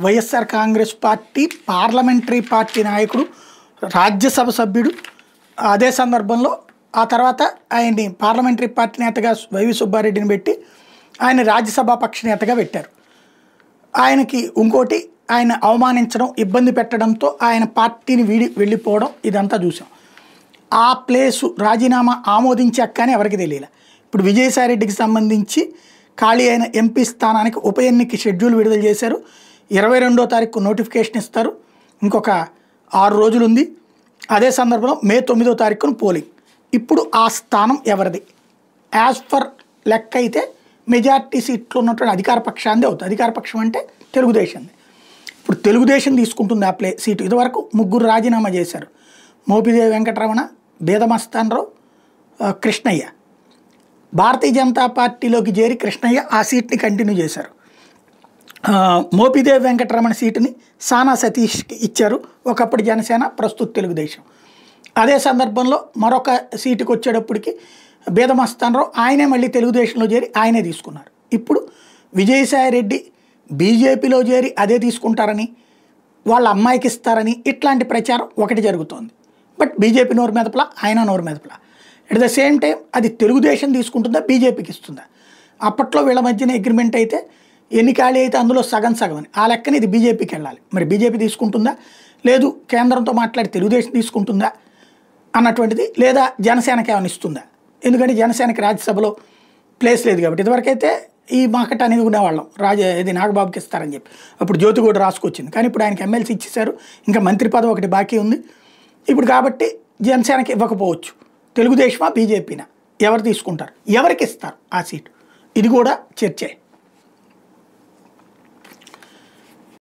YSR Congress party parliamentary party నాయకుడు, రాజ్యసభ సభ్యుడు. అదే సందర్భంలో ఆ తర్వాత ఆయన్ని పార్లమెంటరీ పార్టీ నేతగా వైవి సుబ్బారెడ్డిని పెట్టి ఆయన రాజ్యసభ పక్ష నేతగా పెట్టారు. ఆయనకి ఇంకోటి ఆయన అవమానించడం, ఇబ్బంది పెట్టడంతో ఆయన పార్టీని వెళ్ళిపోవడం ఇదంతా చూసాం. ఆ ప్లేసు రాజీనామా ఆమోదించాక కానీ ఎవరికి తెలియలే. ఇప్పుడు విజయసాయిరెడ్డికి సంబంధించి ఖాళీ అయిన ఎంపీ స్థానానికి ఉప ఎన్నిక షెడ్యూల్ విడుదల చేశారు. 22వ తారీఖు నోటిఫికేషన్ ఇస్తారు. ఇంకొక 6 రోజులు ఉంది. అదే సందర్భంలో మే 9వ తారీఖున పోలింగ్. ఇప్పుడు ఆ స్థానం ఎవరిది? యాజ్ ఫర్ లెక్క అయితే మెజార్టీ సీట్లు ఉన్నటువంటి అధికార పక్షాందే అవుతుంది. అధికార పక్షం అంటే తెలుగుదేశంది. ఇప్పుడు తెలుగుదేశం తీసుకుంటుంది ఆ సీటు. ఇదివరకు 3 రాజీనామా చేశారు. మోపిదేవి వెంకటరమణ, బేదమస్తానరావు, కృష్ణయ్య. భారతీయ జనతా పార్టీలోకి చేరి కృష్ణయ్య ఆ సీట్ని కంటిన్యూ చేశారు. మోపిదేవి వెంకటరమణ సీటుని సానా సతీష్కి ఇచ్చారు. ఒకప్పుడు జనసేన, ప్రస్తుత తెలుగుదేశం. అదే సందర్భంలో మరొక సీటుకి వచ్చేటప్పటికి బేదమస్తానరావు ఆయనే మళ్ళీ తెలుగుదేశంలో చేరి ఆయనే తీసుకున్నారు. ఇప్పుడు విజయసాయిరెడ్డి బీజేపీలో చేరి అదే తీసుకుంటారని, వాళ్ళ అమ్మాయికి ఇస్తారని ఇట్లాంటి ప్రచారం ఒకటి జరుగుతోంది. బట్ బీజేపీ నోరు మెదపలా, ఆయన నోరు మెదపలా. అట్ ద సేమ్ టైం అది తెలుగుదేశం తీసుకుంటుందా, బీజేపీకి ఇస్తుందా? అప్పట్లో వీళ్ళ మధ్యన అగ్రిమెంట్ అయితే ఎన్ని ఖాళీ అయితే అందులో సగం సగం అని, ఆ లెక్కన ఇది బీజేపీకి వెళ్ళాలి. మరి బీజేపీ తీసుకుంటుందా, లేదు కేంద్రంతో మాట్లాడి తెలుగుదేశం తీసుకుంటుందా అన్నటువంటిది, లేదా జనసేనకి ఏమైనా ఇస్తుందా? ఎందుకంటే జనసేనకి రాజ్యసభలో ప్లేస్ లేదు కాబట్టి. ఇదివరకైతే ఈ మాకట్ అనేది ఉండేవాళ్ళం, ఇది నాగబాబుకి ఇస్తారని చెప్పి. అప్పుడు జ్యోతి కూడా రాసుకొచ్చింది. కానీ ఇప్పుడు ఆయనకి ఎమ్మెల్సీ ఇచ్చేశారు. ఇంకా మంత్రి పదవి ఒకటి బాకీ ఉంది ఇప్పుడు. కాబట్టి జనసేనకి ఇవ్వకపోవచ్చు. తెలుగుదేశమా, బీజేపీనా, ఎవరు తీసుకుంటారు, ఎవరికి ఇస్తారు ఆ సీటు, ఇది కూడా చర్చే.